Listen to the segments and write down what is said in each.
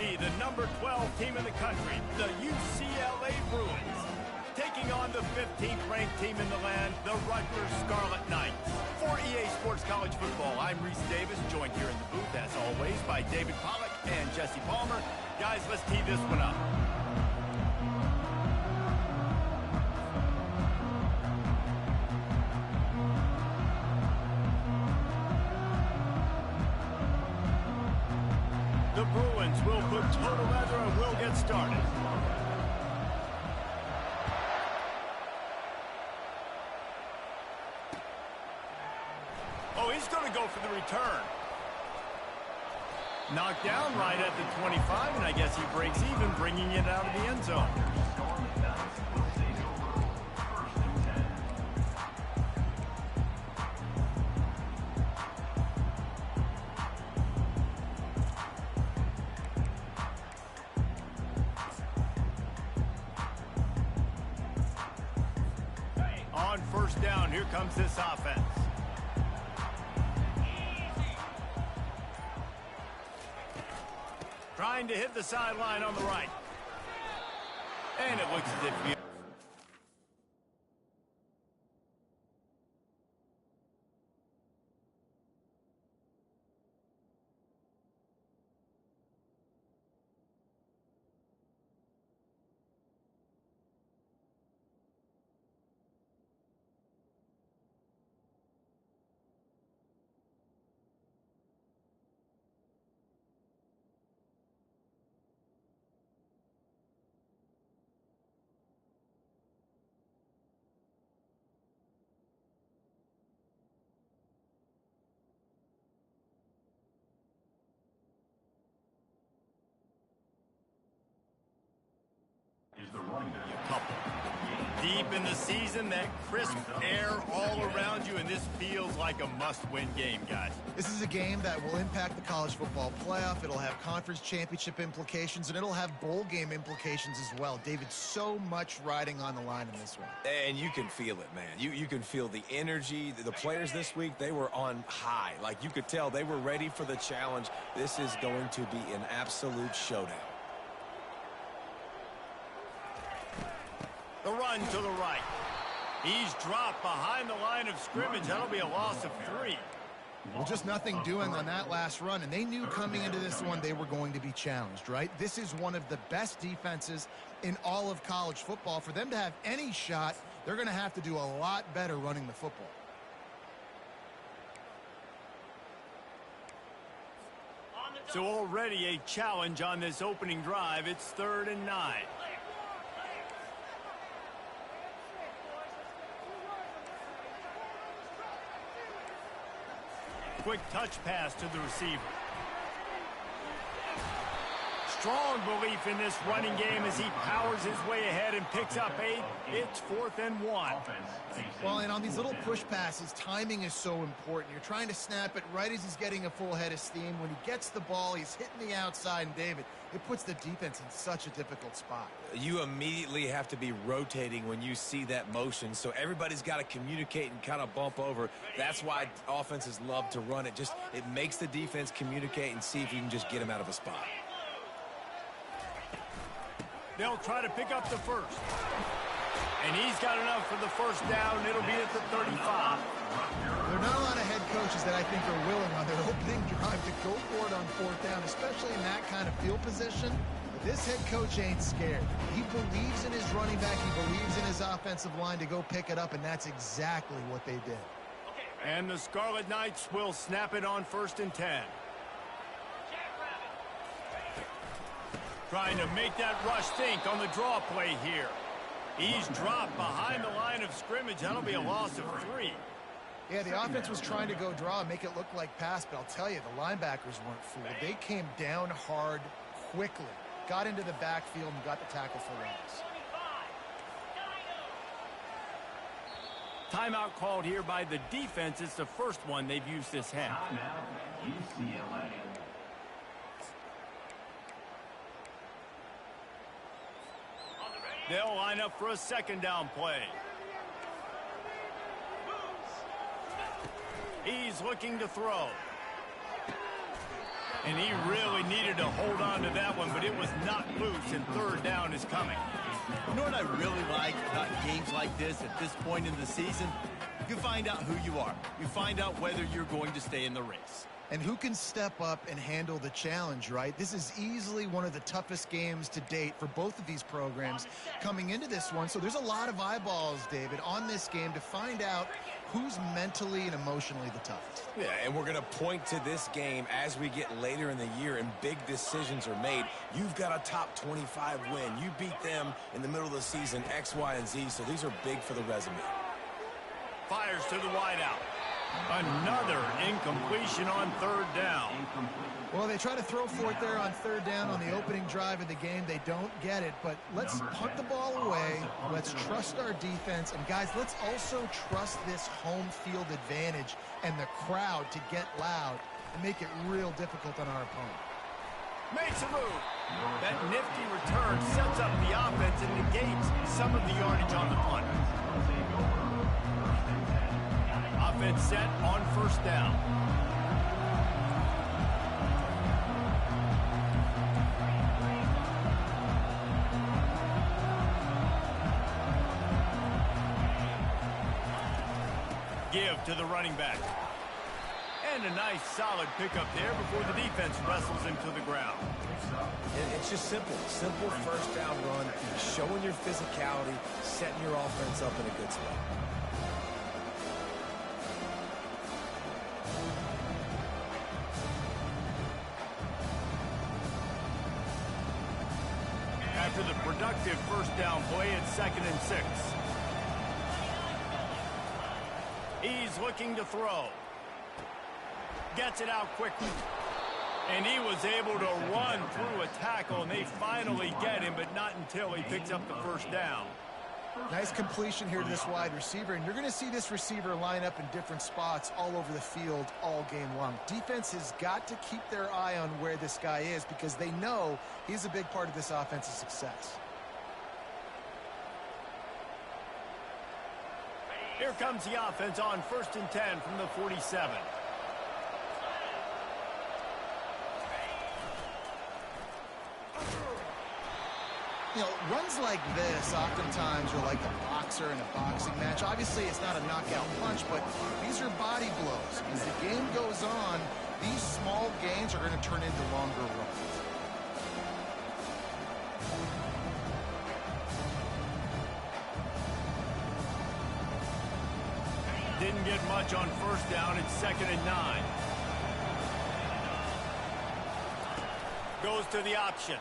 see the number 12 team in the country, the UCLA Bruins, taking on the 15th ranked team in the land, the Rutgers Scarlet Knights. For EA Sports College Football, I'm Reese Davis, joined here in the booth, as always, by David Pollack and Jesse Palmer. Guys, let's tee this one up. The Bruins will put total leather and will get started. Oh, he's going to go for the return. Knocked down right at the 25, and I guess he breaks even, bringing it out of the end zone. On first down, here comes this offense. Trying to hit the sideline on the right. And it looks as if you... Deep in the season, that crisp air all around you, and this feels like a must-win game, guys. This is a game that will impact the college football playoff. It'll have conference championship implications, and it'll have bowl game implications as well. David, so much riding on the line in this one. And you can feel it, man. You can feel the energy. The players this week, they were on high. Like, you could tell they were ready for the challenge. This is going to be an absolute showdown. The run to the right. He's dropped behind the line of scrimmage. That'll be a loss of 3. Well, just nothing doing on that last run, and they knew coming into this one they were going to be challenged, right? This is one of the best defenses in all of college football. For them to have any shot, they're going to have to do a lot better running the football. So already a challenge on this opening drive. It's 3rd and 9. Quick touch pass to the receiver. Strong belief in this running game as he powers his way ahead and picks up 8. It's 4th and 1. Well, and on these little push passes, timing is so important. You're trying to snap it right as he's getting a full head of steam. When he gets the ball, he's hitting the outside, and David, it puts the defense in such a difficult spot. You immediately have to be rotating when you see that motion, so everybody's got to communicate and kind of bump over. That's why offenses love to run it. It makes the defense communicate and see if you can just get him out of a spot. They'll try to pick up the first. And he's got enough for the first down. It'll be at the 35. There are not a lot of head coaches that I think are willing on their opening drive to go for it on 4th down, especially in that kind of field position. But this head coach ain't scared. He believes in his running back. He believes in his offensive line to go pick it up, and that's exactly what they did. And the Scarlet Knights will snap it on 1st and 10. Trying to make that rush think on the draw play here. He's dropped behind the line of scrimmage. That'll be a loss of 3. Yeah, the offense was trying to go draw and make it look like pass, but I'll tell you, the linebackers weren't fooled. They came down hard quickly, got into the backfield, and got the tackle for loss. Timeout called here by the defense. It's the first one they've used this half. UCLA. They'll line up for a 2nd down play. He's looking to throw. And he really needed to hold on to that one, but but it was not loose, and third down is coming. You know what I really like about games like this at this point in the season? You find out who you are. You find out whether you're going to stay in the race. And who can step up and handle the challenge, right? This is easily one of the toughest games to date for both of these programs coming into this one. So there's a lot of eyeballs, David, on this game to find out who's mentally and emotionally the toughest. Yeah, and we're going to point to this game as we get later in the year and big decisions are made. You've got a top 25 win. You beat them in the middle of the season, X, Y, and Z, so these are big for the resume. Fires to the wideout. Another incompletion on third down. Well, they try to throw for it there on third down on the opening drive of the game. They don't get it, but let's punt the ball away. Let's trust our defense. And, guys, let's also trust this home field advantage and the crowd to get loud and make it real difficult on our opponent. Makes a move. That nifty return sets up the offense and negates some of the yardage on the punt. Offense set on first down. Give to the running back. And a nice solid pickup there before the defense wrestles him to the ground. It's just simple. Simple first down run, showing your physicality, setting your offense up in a good spot. After the productive first down play, it's 2nd and 6. He's looking to throw. Gets it out quickly. And he was able to run through a tackle, and they finally get him, but not until he picks up the first down. Nice completion here to this wide receiver, and you're going to see this receiver line up in different spots all over the field all game long. Defense has got to keep their eye on where this guy is because they know he's a big part of this offense's success. Here comes the offense on 1st and 10 from the 47. You know, runs like this oftentimes are like a boxer in a boxing match. Obviously, it's not a knockout punch, but these are body blows. As the game goes on, these small gains are going to turn into longer runs. Didn't get much on first down. It's 2nd and 9. Goes to the option.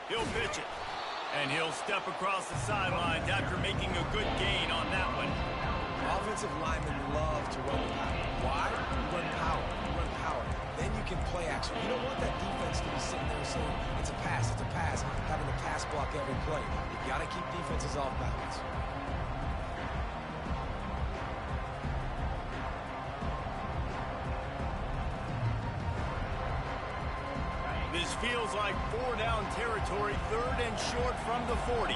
He'll pitch it. And he'll step across the sidelines after making a good gain on that one. Offensive linemen love to run the power. Why? You run power. You run power. Then you can play action. You don't want that defense to be sitting there saying, it's a pass, having to pass block every play. You got to keep defenses off balance. This feels like 4-down territory, 3rd and short from the 40.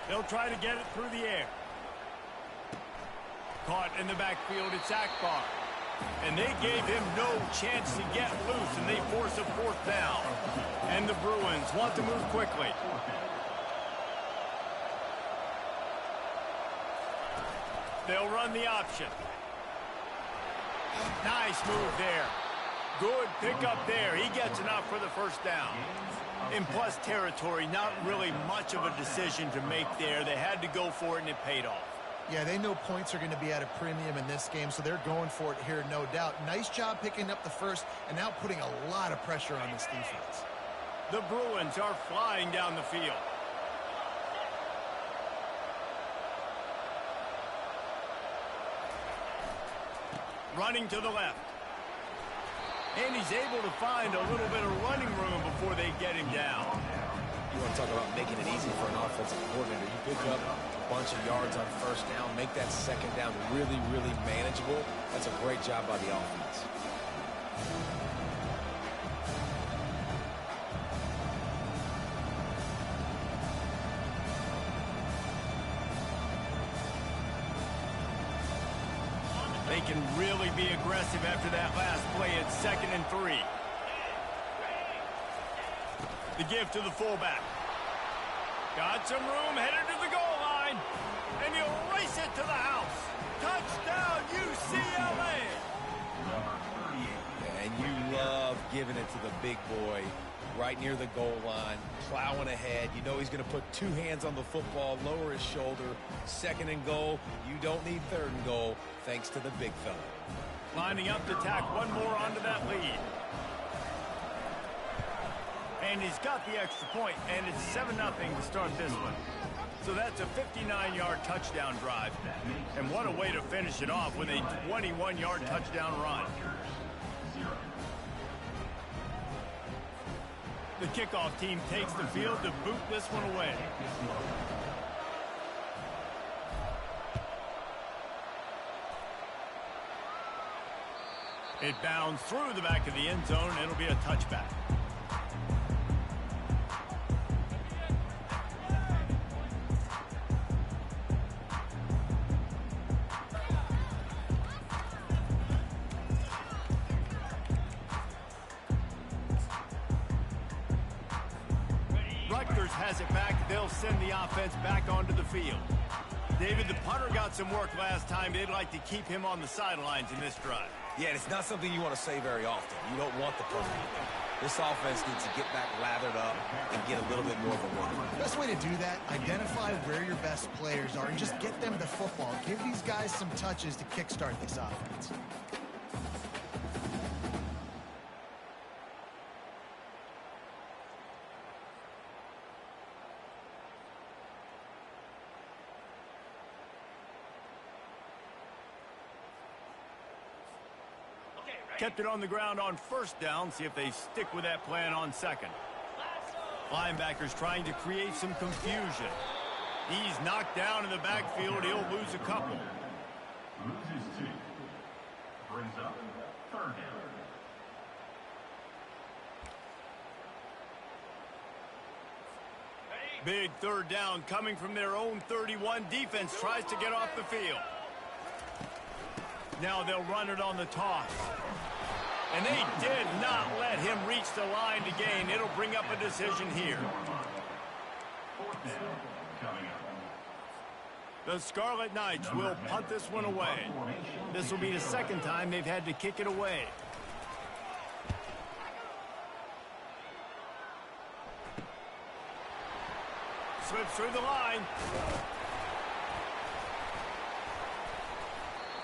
They'll try to get it through the air. Caught in the backfield, it's Akbar. And they gave him no chance to get loose, and they force a 4th down. And the Bruins want to move quickly. They'll run the option. Nice move there. Good pickup there. He gets enough for the first down. In plus territory, not really much of a decision to make there. They had to go for it, and it paid off. Yeah, they know points are going to be at a premium in this game, so they're going for it here, no doubt. Nice job picking up the first and now putting a lot of pressure on this defense. The Bruins are flying down the field. Running to the left. And he's able to find a little bit of running room before they get him down. You want to talk about making it easy for an offensive coordinator. You pick up a bunch of yards on first down, make that second down really, really manageable. That's a great job by the offense. They can really be aggressive after that last play. It's 2nd and 3. The give to the fullback. Got some room, headed to the goal line. And he'll race it to the house. Touchdown, UCLA! And you love giving it to the big boy right near the goal line, plowing ahead. You know he's going to put 2 hands on the football, lower his shoulder. 2nd and goal. You don't need 3rd and goal, thanks to the big fella. Lining up to tack one more onto that lead. And he's got the extra point, and it's 7-0 to start this one. So that's a 59-yard touchdown drive. And what a way to finish it off with a 21-yard touchdown run. The kickoff team takes the field to boot this one away. It bounds through the back of the end zone. It'll be a touchback. Rutgers has it back. They'll send the offense back onto the field. David, the punter got some work last time. They'd like to keep him on the sidelines in this drive. Yeah, and it's not something you want to say very often. You don't want the punter. This offense needs to get back lathered up and get a little bit more of a rhythm. Best way to do that, identify where your best players are and just get them the football. Give these guys some touches to kickstart this offense. Kept it on the ground on 1st down. See if they stick with that plan on 2nd. Linebackers trying to create some confusion. He's knocked down in the backfield. He'll lose a couple. Loses 2. Brings up 3rd down. Big 3rd down coming from their own 31. Defense tries to get off the field. Now they'll run it on the toss. And they did not let him reach the line to gain. It'll bring up a decision here. The Scarlet Knights will punt this one away. This will be the 2nd time they've had to kick it away. Slips through the line.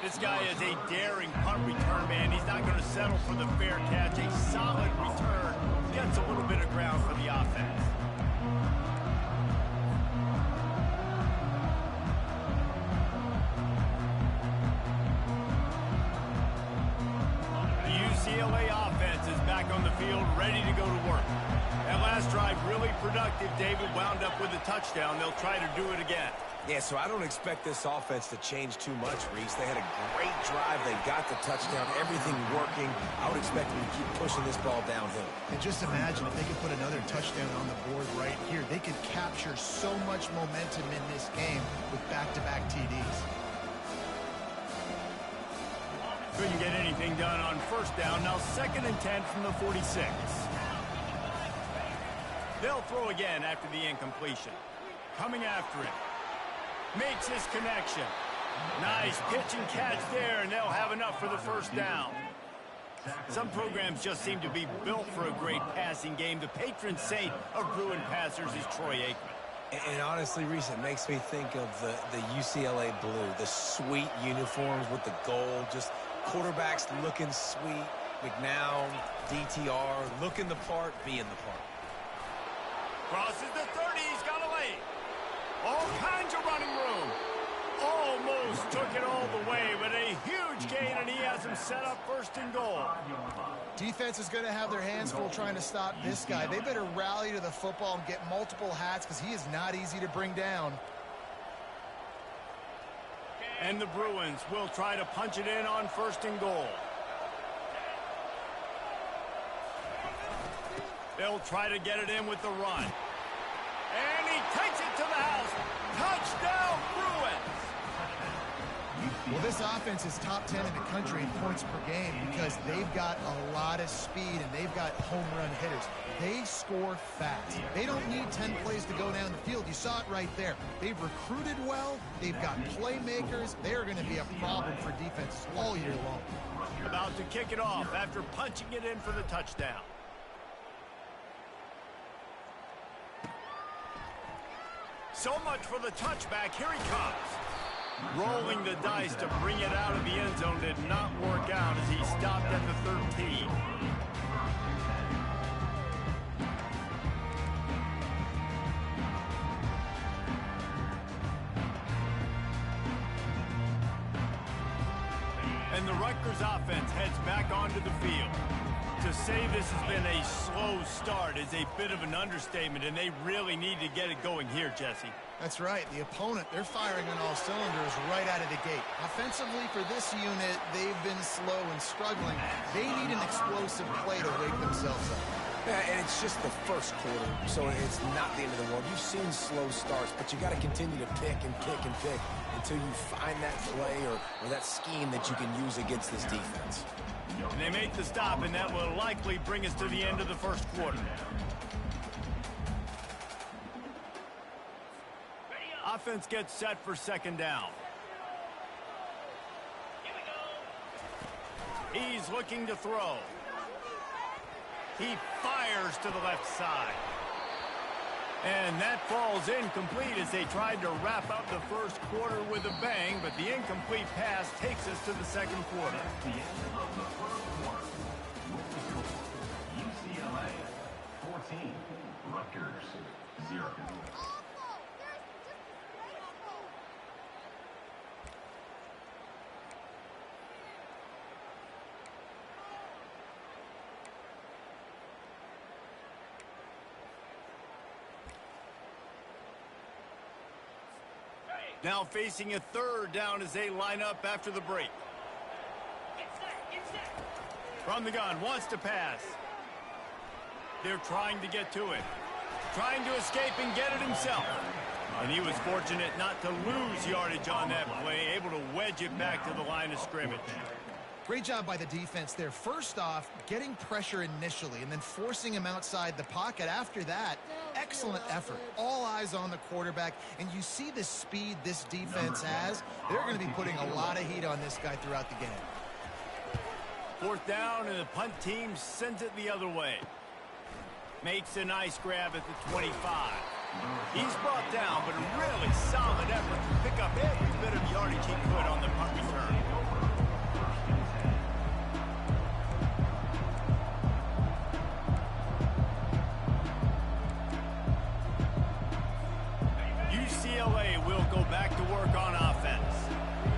This guy is a daring punt return man. He's not going to settle for the fair catch. A solid return. Gets a little bit of ground for the offense. The UCLA offense is back on the field, ready to go to work. That last drive really productive. David wound up with a touchdown. They'll try to do it again. Yeah, so I don't expect this offense to change too much, Reese. They had a great drive. They got the touchdown, everything working. I would expect them to keep pushing this ball downhill. And just imagine if they could put another touchdown on the board right here. They could capture so much momentum in this game with back-to-back TDs. Couldn't get anything done on 1st down. Now 2nd and 10 from the 46. They'll throw again after the incompletion. Coming after it. Makes his connection. Nice pitch and catch there, and they'll have enough for the 1st down. Some programs just seem to be built for a great passing game. The patron saint of Bruin passers is Troy Aikman. And honestly, Reese, it makes me think of the UCLA blue, the sweet uniforms with the gold, just quarterbacks looking sweet. McNown, DTR, looking the part, being the part. Crosses the 30, he's got a lane. All kinds of running room. Almost took it all the way, but a huge gain, and he has him set up 1st and goal. Defense is going to have their hands full trying to stop this guy. They better rally to the football and get multiple hats because he is not easy to bring down. And the Bruins will try to punch it in on 1st and goal. They'll try to get it in with the run. And he takes it to the house. Touchdown, Bruins! Well, this offense is top 10 in the country in points per game because they've got a lot of speed and they've got home run hitters. They score fast. They don't need 10 plays to go down the field. You saw it right there. They've recruited well. They've got playmakers. They're going to be a problem for defenses all year long. About to kick it off after punching it in for the touchdown. So much for the touchback. Here he comes. Rolling the dice to bring it out of the end zone did not work out as he stopped at the 13. And the Rutgers offense heads back onto the field. To say this has been a slow start is a bit of an understatement, and they really need to get it going here, Jesse. That's right. The opponent, they're firing on all cylinders right out of the gate. Offensively for this unit, they've been slow and struggling. They need an explosive play to wake themselves up. Yeah, and it's just the first quarter, so it's not the end of the world. You've seen slow starts, but you got to continue to pick and pick and pick until you find that play or that scheme that you can use against this defense. And they make the stop, and that will likely bring us to the end of the first quarter. Offense gets set for second down. He's looking to throw. He fires to the left side. And that falls incomplete as they tried to wrap up the first quarter with a bang, but the incomplete pass takes us to the second quarter. The end of the first quarter. UCLA 14, Rutgers 0. Now facing a third down as they line up after the break. From the gun, wants to pass. They're trying to get to it. Trying to escape and get it himself. And he was fortunate not to lose yardage on that play, able to wedge it back to the line of scrimmage. Great job by the defense there. First off, getting pressure initially and then forcing him outside the pocket. After that, excellent effort. All eyes on the quarterback, and you see the speed this defense has. They're going to be putting a lot of heat on this guy throughout the game. Fourth down, and the punt team sends it the other way. Makes a nice grab at the 25. He's brought down, but a really solid effort to pick up every bit of yardage he could on the punt return. UCLA will go back to work on offense.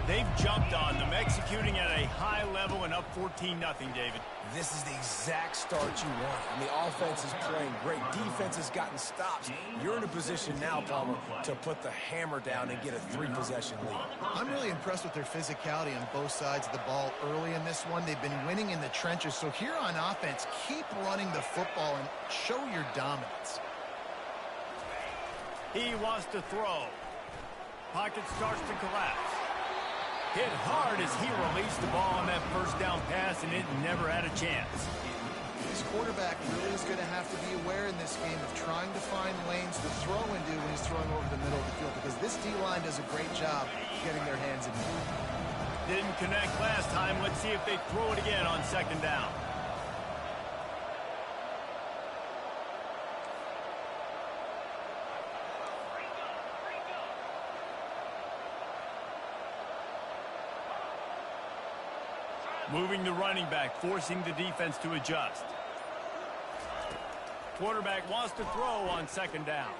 They've jumped on them, executing at a high level and up 14-0, David. This is the exact start you want. I mean, offense is playing great. Defense has gotten stops. You're in a position now, Palmer, to put the hammer down and get a 3-possession lead. I'm really impressed with their physicality on both sides of the ball early in this one. They've been winning in the trenches. So here on offense, keep running the football and show your dominance. He wants to throw. Pocket starts to collapse. Hit hard as he released the ball on that first down pass, and it never had a chance. This quarterback really is going to have to be aware in this game of trying to find lanes to throw into when he's throwing over the middle of the field, because this D-line does a great job getting their hands in the field. Didn't connect last time. Let's see if they throw it again on second down. Moving the running back, forcing the defense to adjust. Quarterback wants to throw on second down.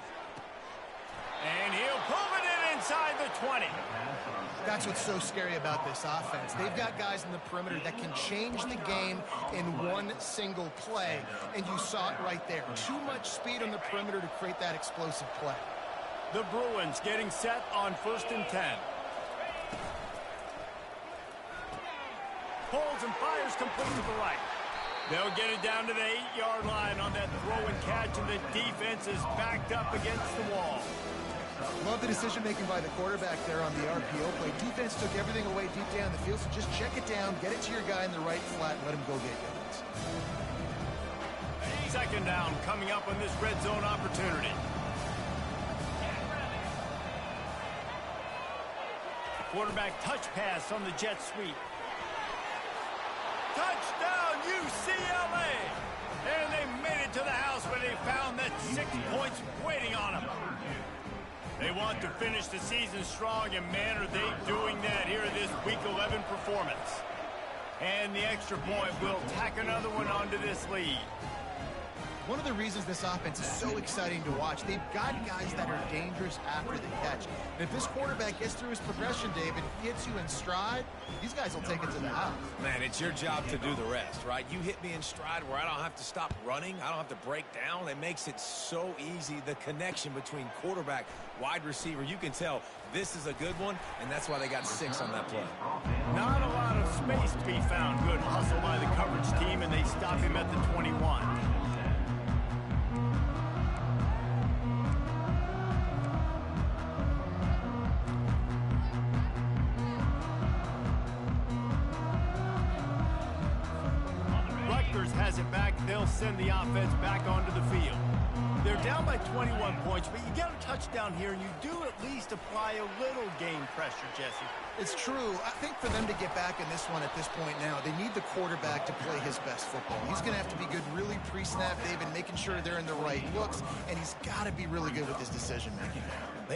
And he'll pull it in inside the 20. That's what's so scary about this offense. They've got guys in the perimeter that can change the game in one single play. And you saw it right there. Too much speed on the perimeter to create that explosive play. The Bruins getting set on 1st and 10. Pulls and fires complete to the right. They'll get it down to the 8-yard line on that throw and catch, and the defense is backed up against the wall. Love the decision-making by the quarterback there on the RPO play. Defense took everything away deep down the field, so just check it down, get it to your guy in the right flat, and let him go get yards. Second down coming up on this red zone opportunity. Quarterback touch pass on the jet sweep. Touchdown, UCLA! And they made it to the house where they found that 6 points waiting on them. They want to finish the season strong, and man, are they doing that here in this Week 11 performance. And the extra point will tack another one onto this lead. One of the reasons this offense is so exciting to watch, they've got guys that are dangerous after the catch. And if this quarterback gets through his progression, David, gets you in stride, these guys will take it to the house. Man, it's your job to do the rest, right? You hit me in stride where I don't have to stop running. I don't have to break down. It makes it so easy. The connection between quarterback, wide receiver, you can tell this is a good one, and that's why they got 6 on that play. Not a lot of space to be found. Good hustle by the coverage team, and they stop him at the 21. Rutgers has it back. They'll send the offense back onto the field. They're down by 21 points, but you get a touchdown here, and you do at least apply a little game pressure, Jesse. It's true. I think for them to get back in this one at this point now, they need the quarterback to play his best football. He's going to have to be good really pre-snap, David, making sure they're in the right looks, and he's got to be really good with his decision-making.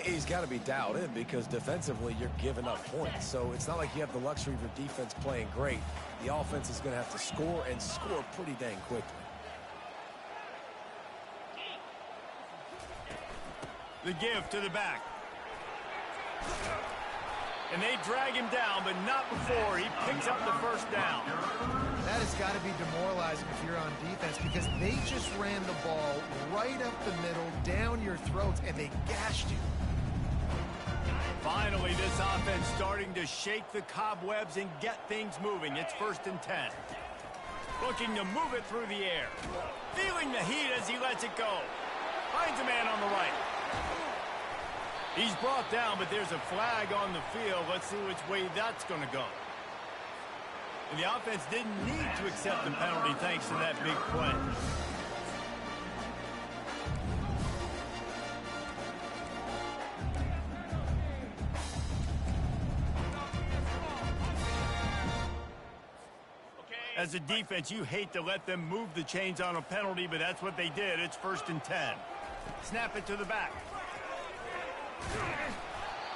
He's got to be dialed in because defensively you're giving up points. So it's not like you have the luxury of your defense playing great. The offense is going to have to score and score pretty dang quickly. The give to the back. And they drag him down, but not before he picks up the first down. That has got to be demoralizing if you're on defense because they just ran the ball right up the middle, down your throats, and they gashed you. Finally, this offense starting to shake the cobwebs and get things moving. It's 1st and 10. Looking to move it through the air. Feeling the heat as he lets it go. Finds a man on the right. He's brought down, but there's a flag on the field. Let's see which way that's going to go. And the offense didn't need to accept the penalty thanks to that big play. As a defense, you hate to let them move the chains on a penalty, but that's what they did. It's 1st and 10. Snap it to the back.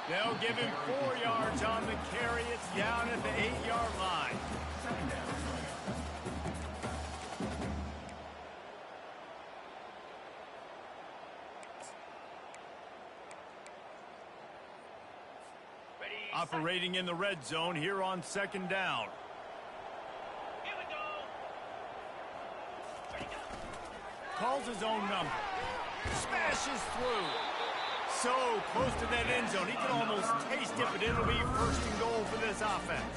They'll give him 4 yards on the carry. It's down at the 8-yard line. Operating in the red zone here on 2nd down. Calls his own number. Smashes through. So close to that end zone. He can almost taste it, but it'll be 1st and goal for this offense.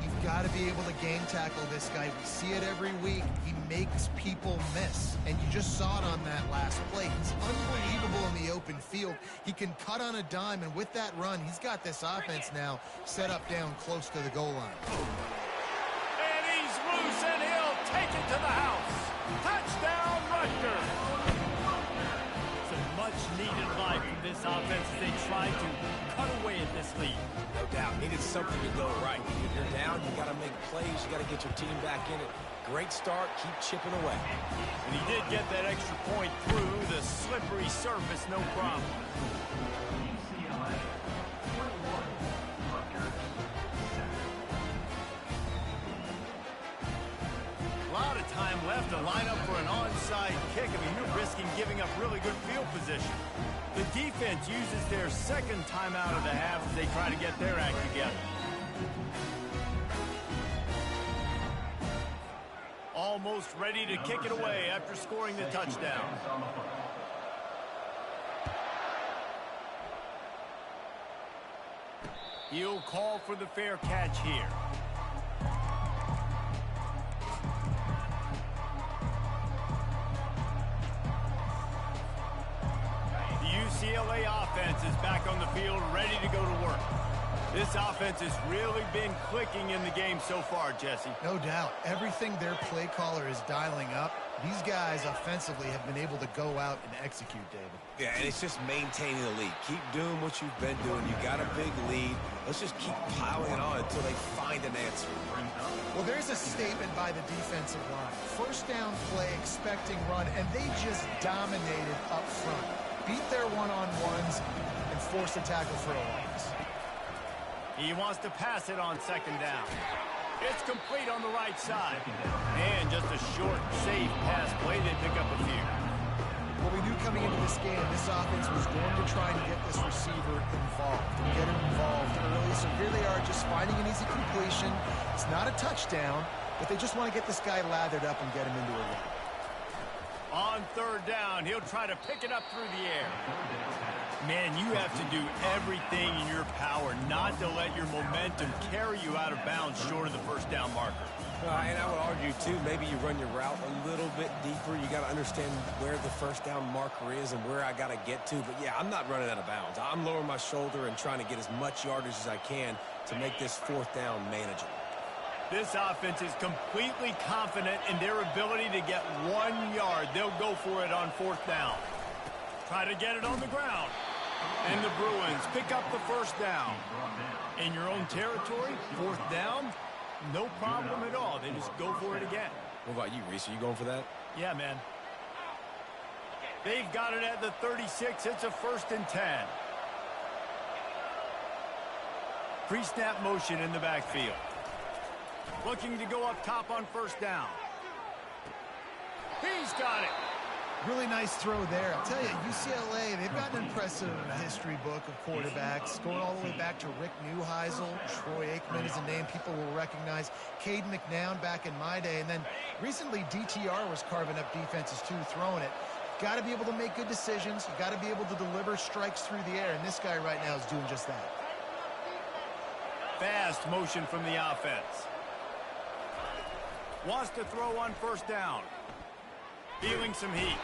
You've got to be able to game tackle this guy. We see it every week. He makes people miss. And you just saw it on that last play. He's unbelievable in the open field. He can cut on a dime, and with that run, he's got this offense now set up down close to the goal line. And he's loose, and he'll take it to the house. Touchdown, Rutgers. Much-needed life from this offense as they try to cut away at this lead. No doubt. Needed something to go right. If you're down, you got to make plays. You got to get your team back in it. Great start. Keep chipping away. And he did get that extra point through the slippery surface, no problem. UCLA 21, Rutgers 7. A lot of time left to line up for an onside kick. I mean, you're risking giving up really good field position. The defense uses their 2nd timeout of the half as they try to get their act together. Almost ready to kick it away after scoring the touchdown. He'll call for the fair catch here. UCLA offense is back on the field, ready to go to work. This offense has really been clicking in the game so far, Jesse. No doubt. Everything their play caller is dialing up, these guys offensively have been able to go out and execute, David. Yeah, and it's just maintaining the lead. Keep doing what you've been doing. You got a big lead. Let's just keep piling it on until they find an answer. Well, there's a statement by the defensive line. First down play, expecting run, and they just dominated up front. Beat their one-on-ones and forced a tackle for a loss. He wants to pass it on second down. It's complete on the right side. And just a short, safe pass play. They pick up a few. Well, we knew coming into this game, this offense was going to try and get this receiver involved, and get him involved early. So here they are just finding an easy completion. It's not a touchdown, but they just want to get this guy lathered up and get him into a run. On third down, he'll try to pick it up through the air. Man, you have to do everything in your power not to let your momentum carry you out of bounds short of the first down marker. And I would argue, too, maybe you run your route a little bit deeper. You got to understand where the first down marker is and where I got to get to. But, yeah, I'm not running out of bounds. I'm lowering my shoulder and trying to get as much yardage as I can to make this fourth down manageable. This offense is completely confident in their ability to get 1 yard. They'll go for it on fourth down. Try to get it on the ground. And the Bruins pick up the first down. In your own territory, fourth down, no problem at all. They just go for it again. What about you, Reese? Are you going for that? Yeah, man. They've got it at the 36. It's a 1st and 10. Pre-snap motion in the backfield. Looking to go up top on first down. He's got it. Really nice throw there. I'll tell you, UCLA, they've got an impressive history book of quarterbacks, going all the way back to Rick Neuheisel. Troy Aikman is a name people will recognize. Cade McNown back in my day. And then recently, DTR was carving up defenses, too, throwing it. Got to be able to make good decisions. You got to be able to deliver strikes through the air. And this guy right now is doing just that. Fast motion from the offense. Wants to throw on first down. Feeling some heat.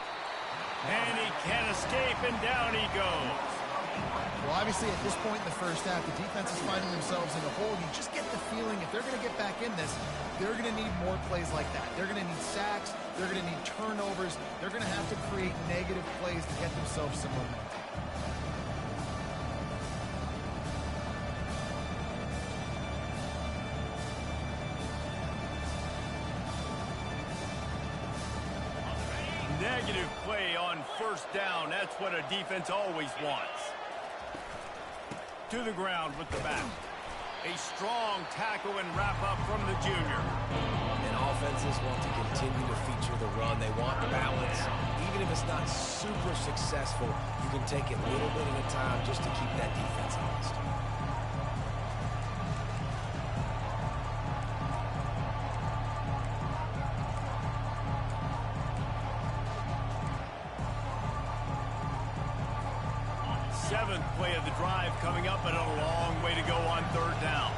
And he can't escape, and down he goes. Well, obviously, at this point in the first half, the defense is finding themselves in a hole. You just get the feeling if they're going to get back in this, they're going to need more plays like that. They're going to need sacks. They're going to need turnovers. They're going to have to create negative plays to get themselves some momentum. Negative play on first down. That's what a defense always wants. To the ground with the back. A strong tackle and wrap up from the junior. And offenses want to continue to feature the run. They want balance. Even if it's not super successful, you can take it a little bit at a time just to keep that defense honest. Seventh play of the drive coming up, but a long way to go on third down.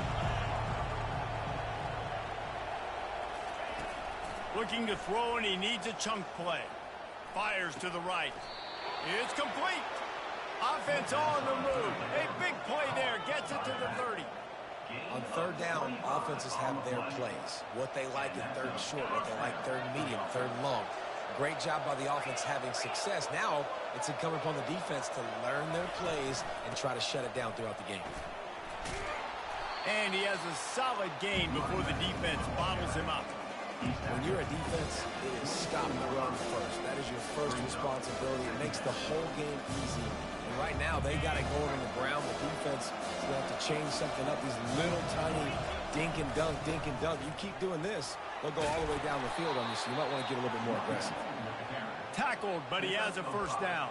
Looking to throw, and he needs a chunk play. Fires to the right. It's complete. Offense on the move. A big play there. Gets it to the 30. On third down, offenses have their plays. What they like in third and short, what they like third and medium, third and long. Great job by the offense having success. Now it's incumbent upon the defense to learn their plays and try to shut it down throughout the game. And he has a solid gain before the defense bottles him up. When you're a defense, it is stop the run first. That is your first responsibility. It makes the whole game easy. And right now, they got it going on the ground. The defense is going to have to change something up. These little tiny dink and dunk, dink and dunk. You keep doing this, they'll go all the way down the field on you, so you might want to get a little bit more aggressive. Tackled, but he has a first down.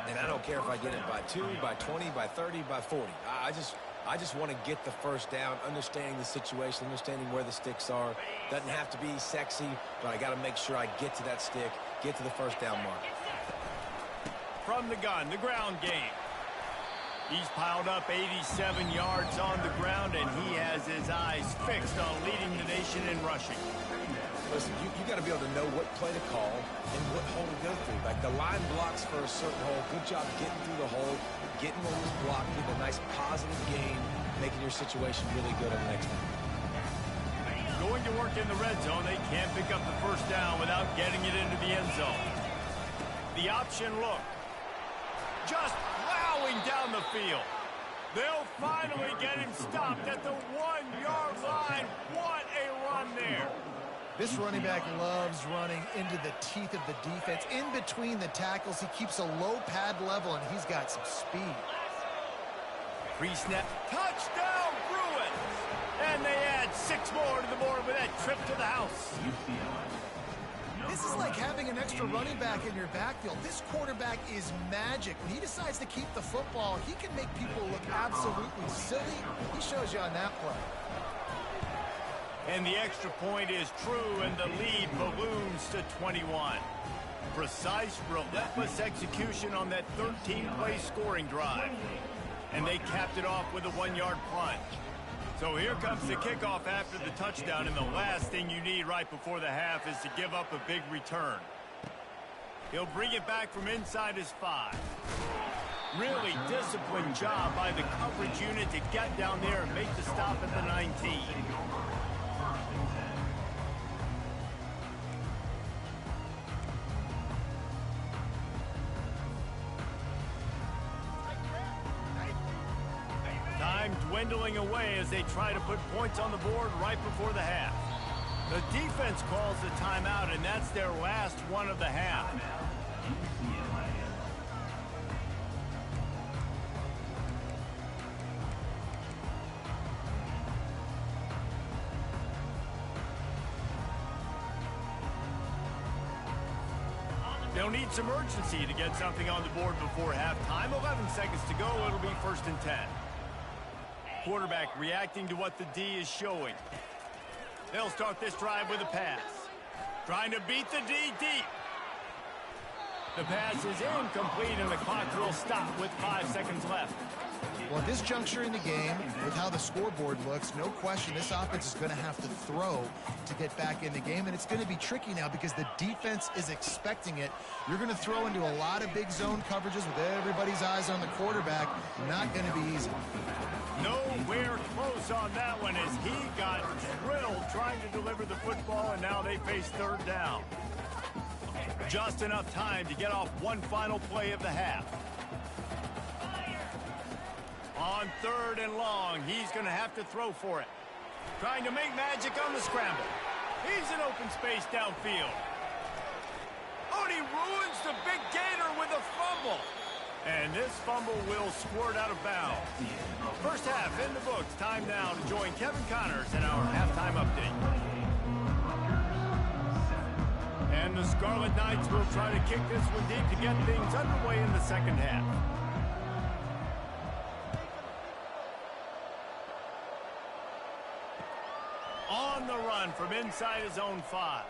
And I don't care if I get it by 2, by 20, by 30, by 40. I just want to get the first down, understanding the situation, understanding where the sticks are. Doesn't have to be sexy, but I got to make sure I get to that stick, get to the first down mark. From the gun, the ground game. He's piled up 87 yards on the ground, and he has his eyes fixed on leading the nation in rushing. Listen, you got to be able to know what play to call and what hole to go through. Like the line blocks for a certain hole. Good job getting through the hole, getting what was blocked, getting a nice positive gain, making your situation really good on the next one. Going to work in the red zone, they can't pick up the first down without getting it into the end zone. The option look. Just plowing down the field. They'll finally get him stopped at the 1-yard line. What a run there. This running back loves running into the teeth of the defense. In between the tackles, he keeps a low pad level, and he's got some speed. Pre-snap. Touchdown, Bruins! And they add 6 more to the board with that trip to the house. This is like having an extra running back in your backfield. This quarterback is magic. When he decides to keep the football, he can make people look absolutely silly. He shows you on that play. And the extra point is true, and the lead balloons to 21. Precise, relentless execution on that 13-play scoring drive. And they capped it off with a 1-yard plunge. So here comes the kickoff after the touchdown, and the last thing you need right before the half is to give up a big return. He'll bring it back from inside his 5. Really disciplined job by the coverage unit to get down there and make the stop at the 19. Time dwindling away as they try to put points on the board right before the half. The defense calls the timeout, and that's their last one of the half. They'll need some urgency to get something on the board before halftime. 11 seconds to go. It'll be 1st and 10. Quarterback reacting to what the D is showing. They'll start this drive with a pass. Trying to beat the D deep. The pass is incomplete, and the clock will stop with 5 seconds left. Well, at this juncture in the game, with how the scoreboard looks, no question this offense is going to have to throw to get back in the game, and it's going to be tricky now because the defense is expecting it. You're going to throw into a lot of big zone coverages with everybody's eyes on the quarterback. Not going to be easy. Nowhere close on that one as he got drilled trying to deliver the football, and now they face 3rd down. Just enough time to get off one final play of the half. On 3rd and long, he's going to have to throw for it. Trying to make magic on the scramble. He's in open space downfield. Oh, and he ruins the big gainer with a fumble. And this fumble will squirt out of bounds. First half in the books. Time now to join Kevin Connors in our halftime update. And the Scarlet Knights will try to kick this one deep to get things underway in the second half. On the run from inside his own 5.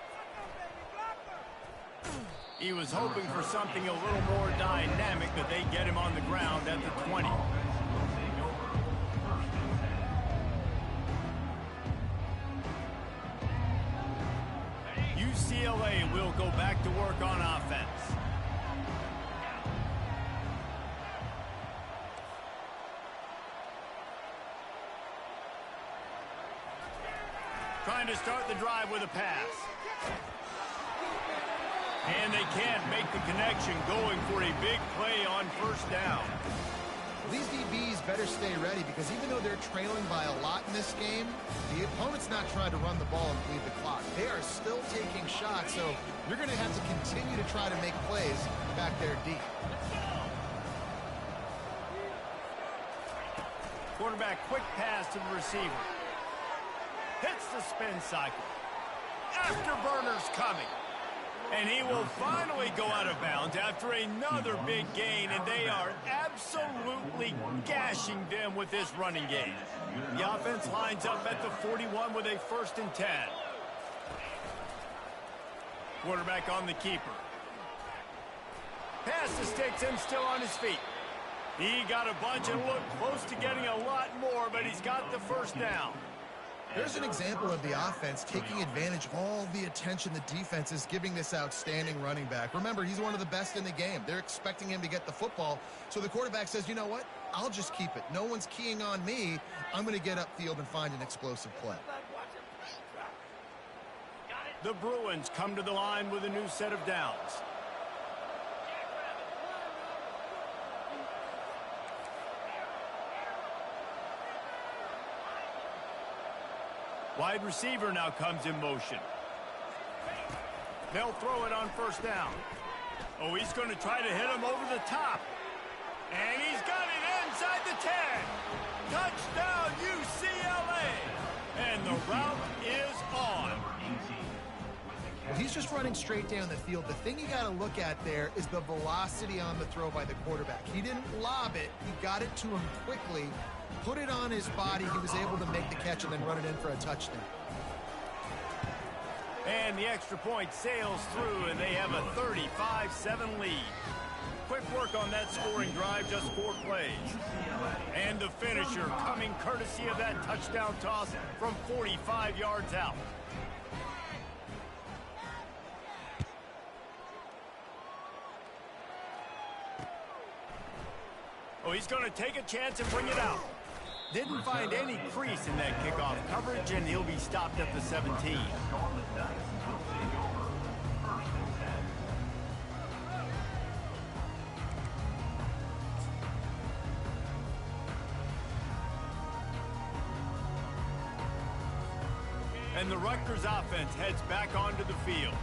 He was hoping for something a little more dynamic, but they get him on the ground at the 20. UCLA will go back to work on offense. Trying to start the drive with a pass. And they can't make the connection, going for a big play on 1st down. These DBs better stay ready because even though they're trailing by a lot in this game, the opponent's not trying to run the ball and bleed the clock. They are still taking shots, so you're going to have to continue to try to make plays back there deep. Quarterback quick pass to the receiver. Hits the spin cycle. Afterburner's coming. And he will finally go out of bounds after another big gain, and they are absolutely gashing them with this running game. The offense lines up at the 41 with a 1st and 10. Quarterback on the keeper. Pass to sticks and still on his feet. He got a bunch and looked close to getting a lot more, but he's got the 1st down. There's an example of the offense taking advantage of all the attention the defense is giving this outstanding running back. Remember, he's one of the best in the game. They're expecting him to get the football. So the quarterback says, you know what? I'll just keep it. No one's keying on me. I'm going to get upfield and find an explosive play. The Bruins come to the line with a new set of downs. Wide receiver now comes in motion. They'll throw it on first down. Oh, he's going to try to hit him over the top. And he's got it inside the 10. Touchdown, UCLA. And the route is on. Well, he's just running straight down the field. The thing you got to look at there is the velocity on the throw by the quarterback. He didn't lob it. He got it to him quickly, put it on his body. He was able to make the catch and then run it in for a touchdown. And the extra point sails through, and they have a 35-7 lead. Quick work on that scoring drive, just 4 plays. And the finisher coming courtesy of that touchdown toss from 45 yards out. Oh, he's going to take a chance and bring it out. Didn't find any crease in that kickoff coverage, and he'll be stopped at the 17. And the Rutgers offense heads back onto the field.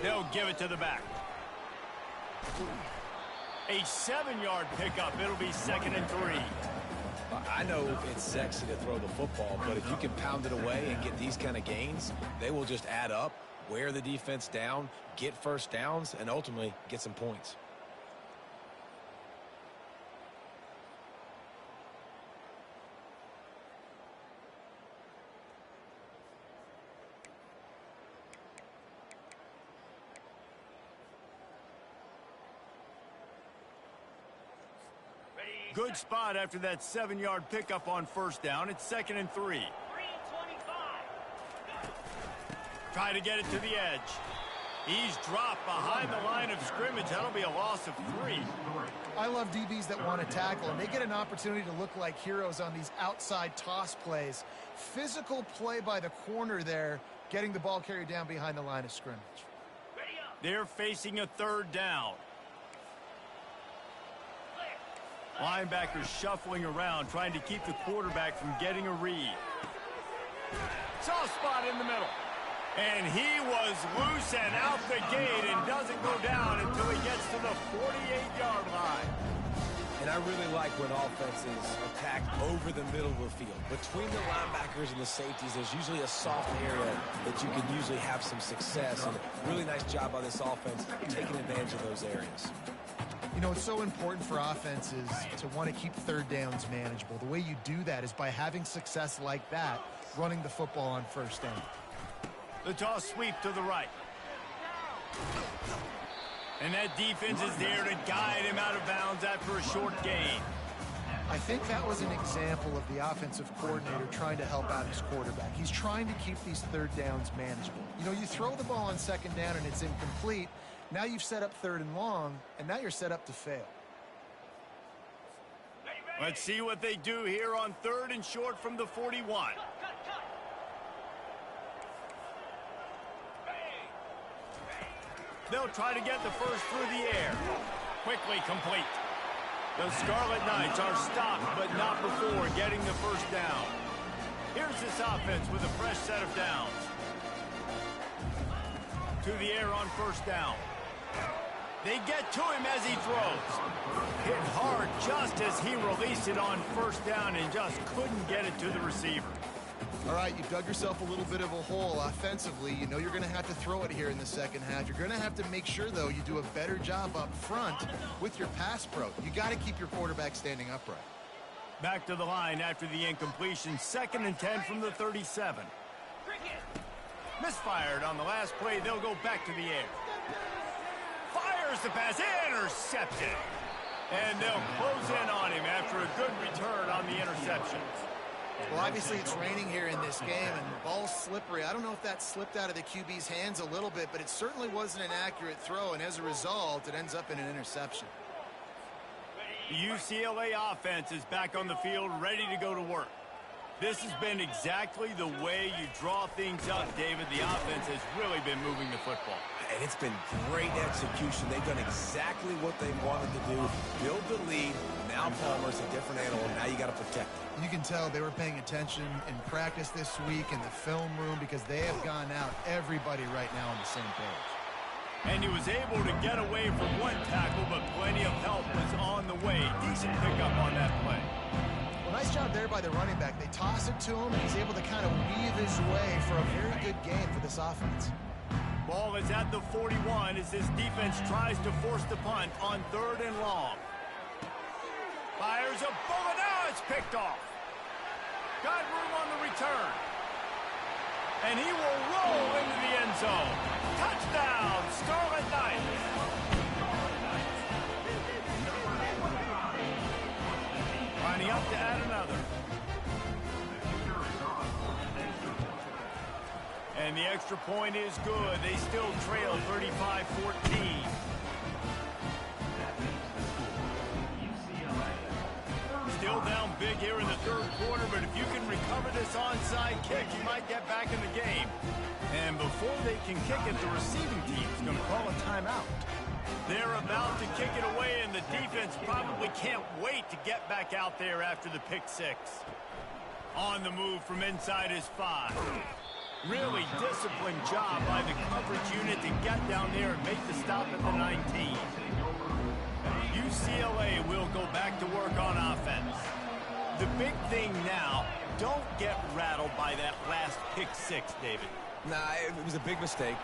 They'll give it to the back. A 7-yard pickup. It'll be 2nd and 3. I know it's sexy to throw the football, but if you can pound it away and get these kind of gains, they will just add up, wear the defense down, get first downs, and ultimately get some points. Good spot after that 7-yard pickup on first down. It's 2nd and 3. Try to get it to the edge. He's dropped behind the line of scrimmage. That'll be a loss of 3. I love DBs that want to tackle, and they get an opportunity to look like heroes on these outside toss plays. Physical play by the corner there, getting the ball carried down behind the line of scrimmage. They're facing a 3rd down. Linebackers shuffling around, trying to keep the quarterback from getting a read. Soft spot in the middle. And he was loose and out the gate and doesn't go down until he gets to the 48-yard line. And I really like when offenses attack over the middle of the field. Between the linebackers and the safeties, there's usually a soft area that you can usually have some success. And really nice job by this offense taking advantage of those areas. You know, it's so important for offenses to want to keep 3rd downs manageable. The way you do that is by having success like that, running the football on first down. The toss sweep to the right. And that defense is there to guide him out of bounds after a short gain. I think that was an example of the offensive coordinator trying to help out his quarterback. He's trying to keep these 3rd downs manageable. You know, you throw the ball on 2nd down and it's incomplete. Now you've set up 3rd and long, and now you're set up to fail. Let's see what they do here on 3rd and short from the 41. They'll try to get the first through the air. Quickly complete. The Scarlet Knights are stopped, but not before getting the first down. Here's this offense with a fresh set of downs. To the air on first down. They get to him as he throws. Hit hard just as he released it on first down and just couldn't get it to the receiver. All right, you've dug yourself a little bit of a hole offensively. You know you're going to have to throw it here in the 2nd half. You're going to have to make sure, though, you do a better job up front with your pass pro. You got to keep your quarterback standing upright. Back to the line after the incompletion. 2nd and 10 from the 37. Misfired on the last play. They'll go back to the air. Fires the pass. Intercepted. And they'll close in on him after a good return on the interception. Well, obviously it's raining here in this game, and the ball's slippery. I don't know if that slipped out of the QB's hands a little bit, but it certainly wasn't an accurate throw, and as a result, it ends up in an interception. The UCLA offense is back on the field, ready to go to work. This has been exactly the way you draw things up, David. The offense has really been moving the football. And it's been great execution. They've done exactly what they wanted to do. Build the lead. Now Palmer's a different animal. Now you got to protect it. You can tell they were paying attention in practice this week in the film room because they have gone out, everybody right now on the same page. And he was able to get away from one tackle, but plenty of help was on the way. Decent pickup on that play. Well, nice job there by the running back. They toss it to him, and he's able to kind of weave his way for a very good game for this offense. Ball is at the 41 as this defense tries to force the punt on 3rd and long. Fires a bullet. Now it's picked off. Got room on the return. And he will roll into the end zone. Touchdown, Scarlet Knights. Lining up to add another. And the extra point is good. They still trail 35-14. Still down big here in the 3rd quarter, but if you can recover this onside kick, you might get back in the game. And before they can kick it, the receiving team is going to call a timeout. They're about to kick it away, and the defense probably can't wait to get back out there after the pick 6. On the move from inside his 5. Really disciplined job by the coverage unit to get down there and make the stop at the 19. UCLA will go back to work on offense. The big thing now, don't get rattled by that last pick 6, David. Nah, it was a big mistake.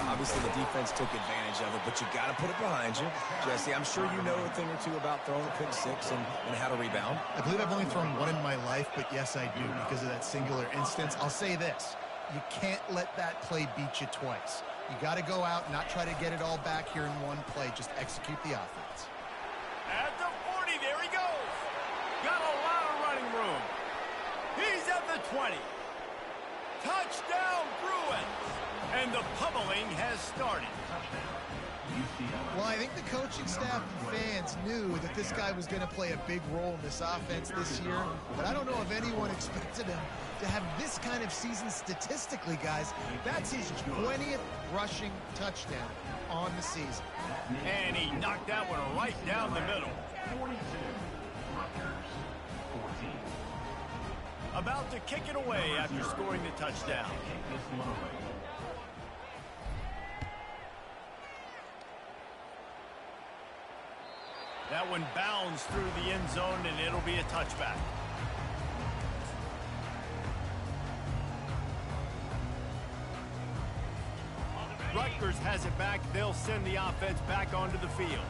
Obviously, the defense took advantage of it, but you got to put it behind you. Jesse, I'm sure you know a thing or two about throwing a pick 6 and how to rebound. I believe I've only thrown one in my life, but yes, I do because of that singular instance. I'll say this. You can't let that play beat you twice. You got to go out and not try to get it all back here in one play. Just execute the offense. At the 40, there he goes. Got a lot of running room. He's at the 20. Touchdown, Bruins. And the pummeling has started. Well, I think the coaching staff and fans knew that this guy was going to play a big role in this offense this year, but I don't know if anyone expected him to have this kind of season statistically, guys. That's his 20th rushing touchdown on the season. And he knocked that one right down the middle. 42, Rutgers, 14. About to kick it away after scoring the touchdown. Kick this one away. That one bounds through the end zone, and it'll be a touchback. Rutgers has it back. They'll send the offense back onto the field.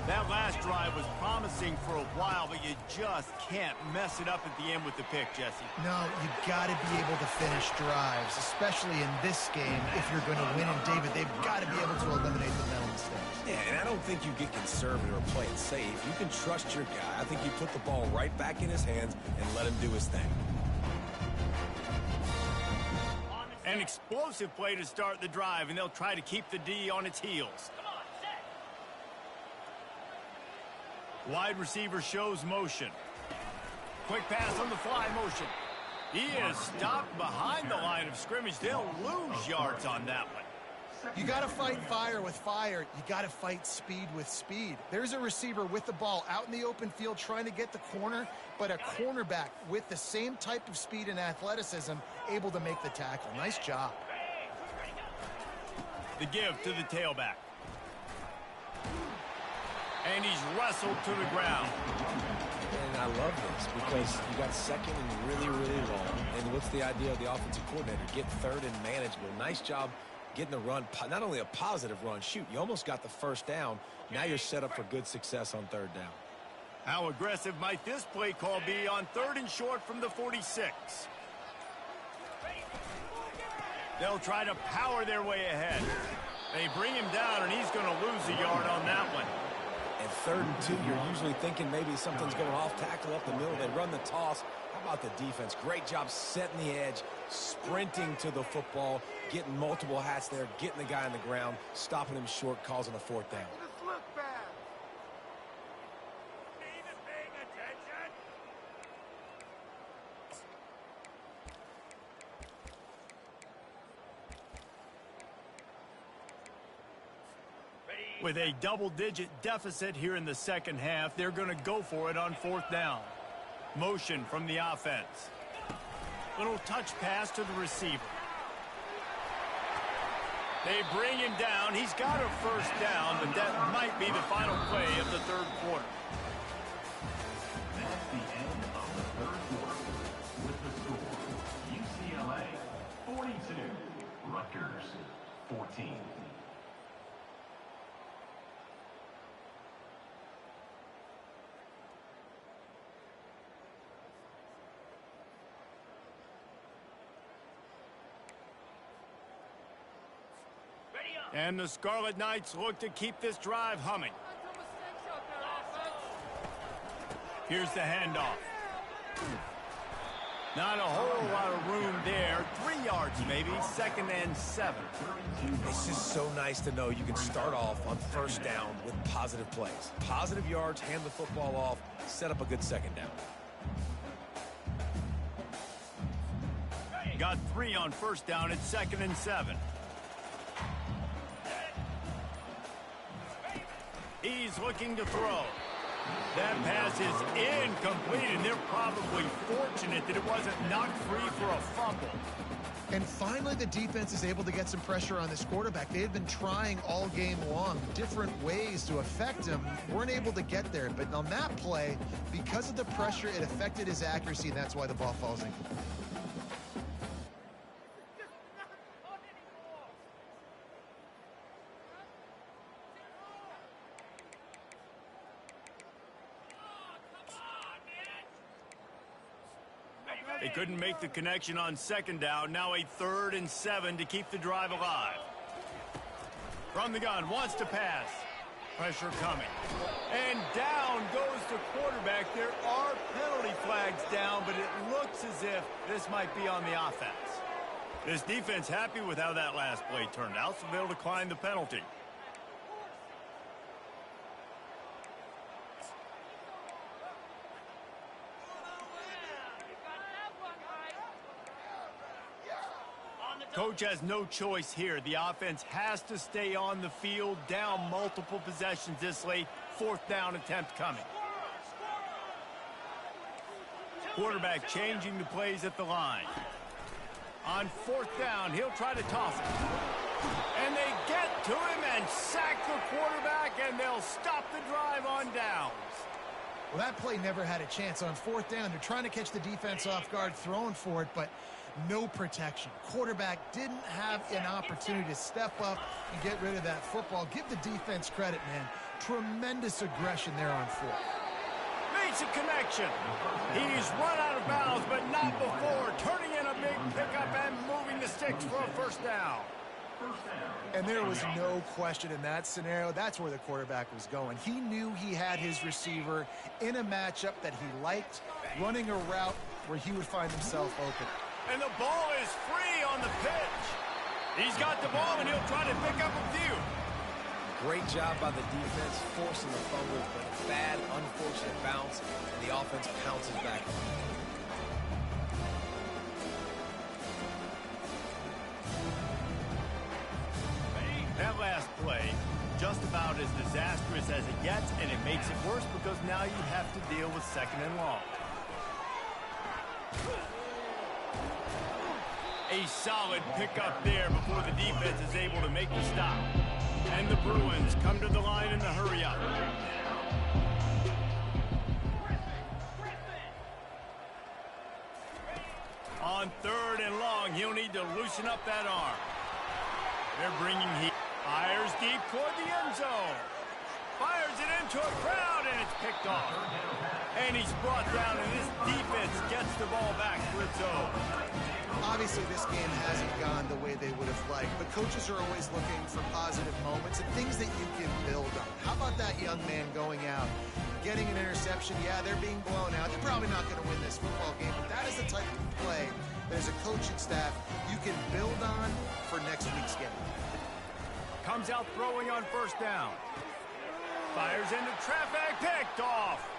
That last drive was promising for a while, but you just can't mess it up at the end with the pick, Jesse. No, you got to be able to finish drives, especially in this game. If you're going to win, and David, they've got to be able to eliminate the mental mistakes. Yeah, and I don't think you get conservative or play it safe. You can trust your guy. I think you put the ball right back in his hands and let him do his thing. An explosive play to start the drive, and they'll try to keep the D on its heels. Wide receiver shows motion. Quick pass on the fly motion. He is stopped behind the line of scrimmage. They'll lose yards on that one. You got to fight fire with fire. You got to fight speed with speed. There's a receiver with the ball out in the open field trying to get the corner, but a cornerback with the same type of speed and athleticism able to make the tackle. Nice job. The give to the tailback. And he's wrestled to the ground. And I love this because you got second and really, really long. And what's the idea of the offensive coordinator? Get third and manageable. Nice job getting the run, not only a positive run, shoot, you almost got the first down. Now you're set up for good success on 3rd down. How aggressive might this play call be on 3rd and short from the 46? They'll try to power their way ahead. They bring him down, and he's going to lose a yard on that one. And 3rd and 2, you're usually thinking maybe something's going off tackle up the middle. They run the toss. How about the defense? Great job setting the edge, sprinting to the football, getting multiple hats there, getting the guy on the ground, stopping him short, causing a 4th down. With a double-digit deficit here in the second half, they're going to go for it on 4th down. Motion from the offense. Little touch pass to the receiver. They bring him down. He's got a 1st down, but that might be the final play of the 3rd quarter. That's the end of the 3rd quarter. With the score, UCLA 42, Rutgers 14. And the Scarlet Knights look to keep this drive humming. Here's the handoff. Not a whole lot of room there. 3 yards maybe, 2nd and 7. It's just so nice to know you can start off on 1st down with positive plays. Positive yards, hand the football off, set up a good 2nd down. Got 3 on 1st down at 2nd and 7. He's looking to throw. That pass is incomplete, and they're probably fortunate that it wasn't knocked free for a fumble. And finally, the defense is able to get some pressure on this quarterback. They had been trying all game long, different ways to affect him. Weren't able to get there. But on that play, because of the pressure, it affected his accuracy, and that's why the ball falls incomplete. They couldn't make the connection on 2nd down. Now a 3rd and 7 to keep the drive alive. From the gun, wants to pass. Pressure coming. And down goes the quarterback. There are penalty flags down, but it looks as if this might be on the offense. This defense happy with how that last play turned out, so they'll decline the penalty. Coach has no choice here. The offense has to stay on the field, down multiple possessions this late. 4th down attempt coming. Quarterback changing the plays at the line. On 4th down, he'll try to toss it. And they get to him and sack the quarterback, and they'll stop the drive on downs. Well, that play never had a chance. On 4th down, they're trying to catch the defense off guard, throwing for it, but no protection. Quarterback didn't have an opportunity to step up and get rid of that football. Give the defense credit, man. Tremendous aggression there on 4th. Makes a connection. He's run out of bounds, but not before. Turning in a big pickup and moving the sticks for a 1st down. And there was no question in that scenario. That's where the quarterback was going. He knew he had his receiver in a matchup that he liked, running a route where he would find himself open. And the ball is free on the pitch. He's got the ball, and he'll try to pick up a few. Great job by the defense, forcing the fumble, but a bad, unfortunate bounce, and the offense pounces back. That last play, just about as disastrous as it gets, and it makes it worse because now you have to deal with 2nd and long. A solid pickup there before the defense is able to make the stop. And the Bruins come to the line in the hurry-up. On 3rd and long, he'll need to loosen up that arm. They're bringing heat. Fires deep toward the end zone. Fires it into a crowd, and it's picked off. And he's brought down, and this defense gets the ball back to its own. Obviously, this game hasn't gone the way way they would have liked. But coaches are always looking for positive moments and things that you can build on. How about that young man going out, getting an interception? Yeah, they're being blown out. They're probably not going to win this football game, but that is the type of play that as a coaching staff you can build on for next week's game. Comes out throwing on first down. Fires into traffic, picked off.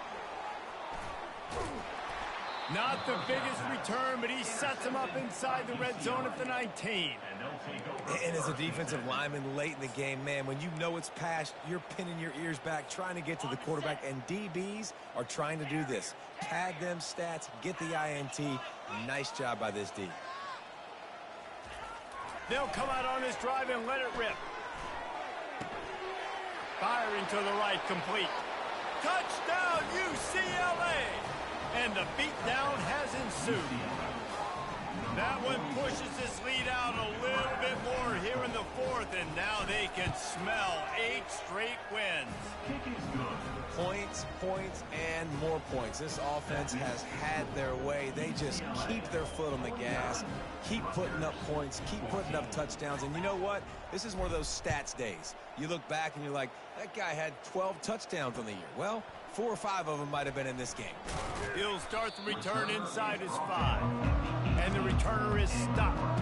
Not the biggest return, but he sets him up inside the red zone at the 19. And as a defensive lineman late in the game, man, when you know it's past, you're pinning your ears back, trying to get to the quarterback, and DBs are trying to do this. Pad them stats, get the INT. Nice job by this D. They'll come out on this drive and let it rip. Firing to the right, complete. Touchdown, UCLA! And the beatdown has ensued. That one pushes this lead out a little bit more here in the fourth, and now they can smell 8 straight wins. Points, points, and more points. This offense has had their way. They just keep their foot on the gas, keep putting up points, keep putting up touchdowns. And you know what? This is one of those stats days. You look back and you're like, that guy had 12 touchdowns on the year. Well, 4 or 5 of them might have been in this game. He'll start the return inside his 5. And the returner is stopped.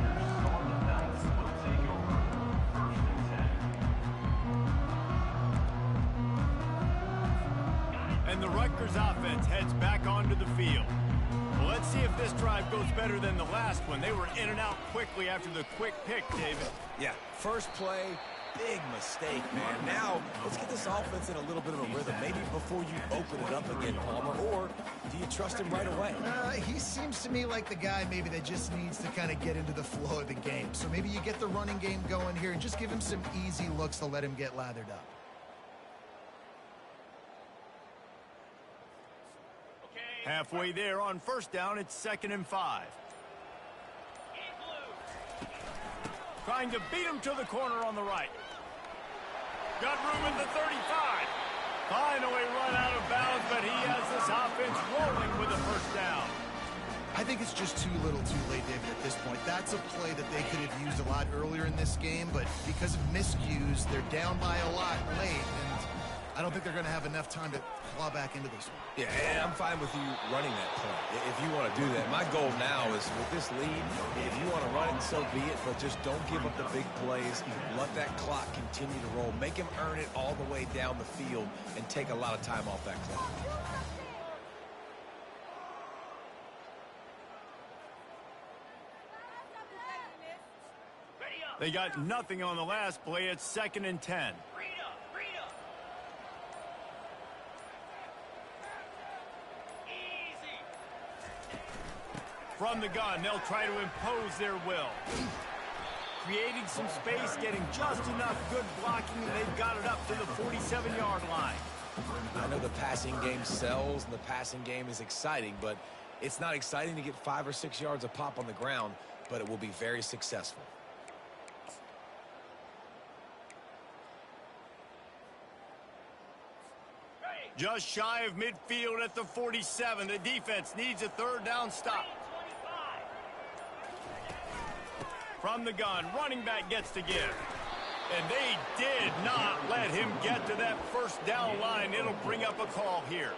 And the Rutgers offense heads back onto the field. Well, let's see if this drive goes better than the last one. They were in and out quickly after the quick pick, David. Yeah, first play, big mistake, man. Now, let's get this offense in a little bit of a rhythm. Maybe before you open it up again, Palmer, or do you trust him right away? He seems to me like the guy maybe that just needs to kind of get into the flow of the game. So maybe you get the running game going here and just give him some easy looks to let him get lathered up. Halfway there on first down, it's 2nd and 5. Trying to beat him to the corner on the right. Got room at the 35. Finally run out of bounds, but he has this offense rolling with a first down. I think it's just too little too late, David, at this point. That's a play that they could have used a lot earlier in this game, but because of miscues, they're down by a lot late, and I don't think they're going to have enough time to claw back into this one. Yeah, and I'm fine with you running that play if you want to do that. My goal now is with this lead, if you want to run it, so be it, but just don't give up the big plays. Let that clock continue to roll. Make him earn it all the way down the field and take a lot of time off that clock. They got nothing on the last play. It's 2nd and 10. From the gun, they'll try to impose their will. Creating some space, getting just enough good blocking, and they've got it up to the 47-yard line. I know the passing game sells and the passing game is exciting, but it's not exciting to get 5 or 6 yards a pop on the ground, but it will be very successful. Just shy of midfield at the 47. The defense needs a 3rd down stop. From the gun, running back gets to give. And they did not let him get to that first down line. It'll bring up a call here.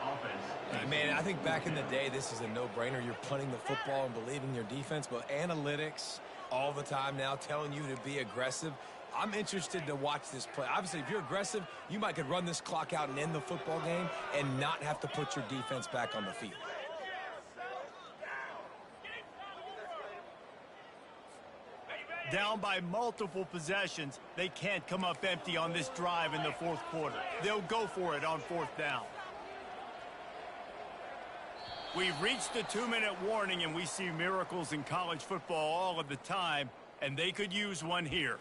Man, I think back in the day, this is a no-brainer. You're punting the football and believing your defense, but analytics all the time now telling you to be aggressive. I'm interested to watch this play. Obviously, if you're aggressive, you might could run this clock out and end the football game and not have to put your defense back on the field. Down by multiple possessions, they can't come up empty on this drive in the 4th quarter. They'll go for it on 4th down. We've reached the 2-minute warning, and we see miracles in college football all of the time, and they could use one here.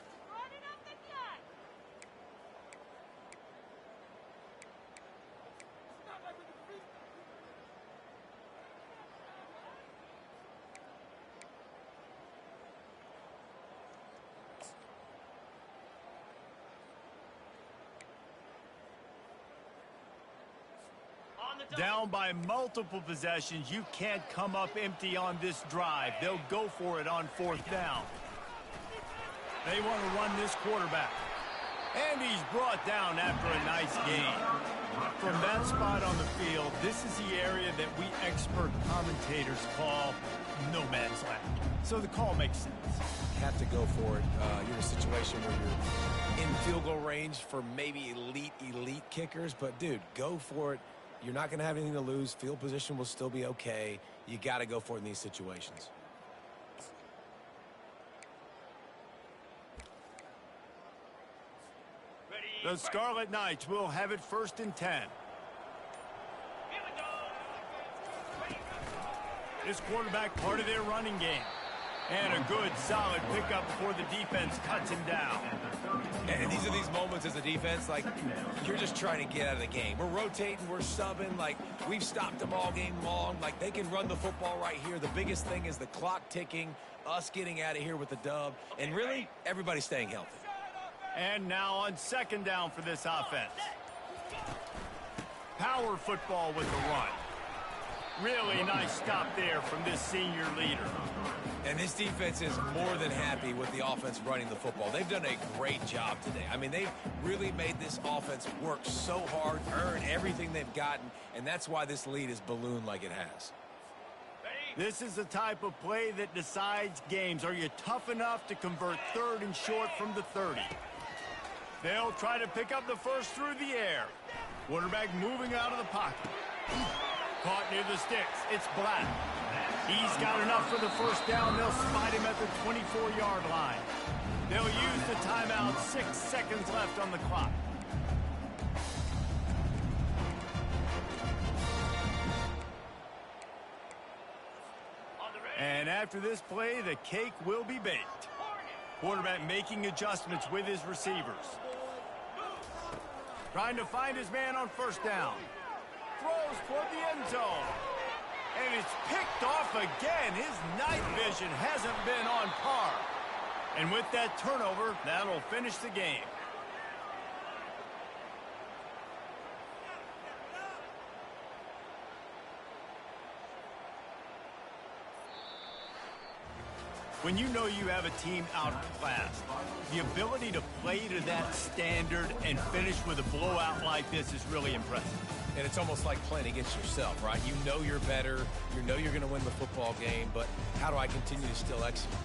Down by multiple possessions, you can't come up empty on this drive. They'll go for it on 4th down. They want to run this quarterback. And he's brought down after a nice gain. From that spot on the field, this is the area that we expert commentators call no man's land. So the call makes sense. You have to go for it. You're in a situation where you're in field goal range for maybe elite kickers. But, dude, go for it. You're not going to have anything to lose. Field position will still be okay. You got to go for it in these situations. The Scarlet Knights will have it 1st and 10. This quarterback part of their running game. And a good, solid pickup before the defense cuts him down. And these are these moments as a defense, like, you're just trying to get out of the game. We're rotating, we're subbing, like, we've stopped them all game long. Like, they can run the football right here. The biggest thing is the clock ticking, us getting out of here with the dub, and really, everybody staying healthy. And now on 2nd down for this offense. Power football with the run. Really nice stop there from this senior leader. And this defense is more than happy with the offense running the football. They've done a great job today. I mean, they've really made this offense work so hard, earn everything they've gotten, and that's why this lead is ballooned like it has. This is the type of play that decides games. Are you tough enough to convert 3rd and short from the 30? They'll try to pick up the first through the air. Quarterback moving out of the pocket. Caught near the sticks. It's Black. He's got enough for the 1st down. They'll spot him at the 24-yard line. They'll use the timeout. 6 seconds left on the clock. And after this play, the cake will be baked. Quarterback making adjustments with his receivers. Trying to find his man on 1st down. Throws toward the end zone. And it's picked off again. His night vision hasn't been on par. And with that turnover, that'll finish the game. When you know you have a team outclassed, the ability to play to that standard and finish with a blowout like this is really impressive. And it's almost like playing against yourself, right? You know you're better. You know you're going to win the football game, but how do I continue to still execute?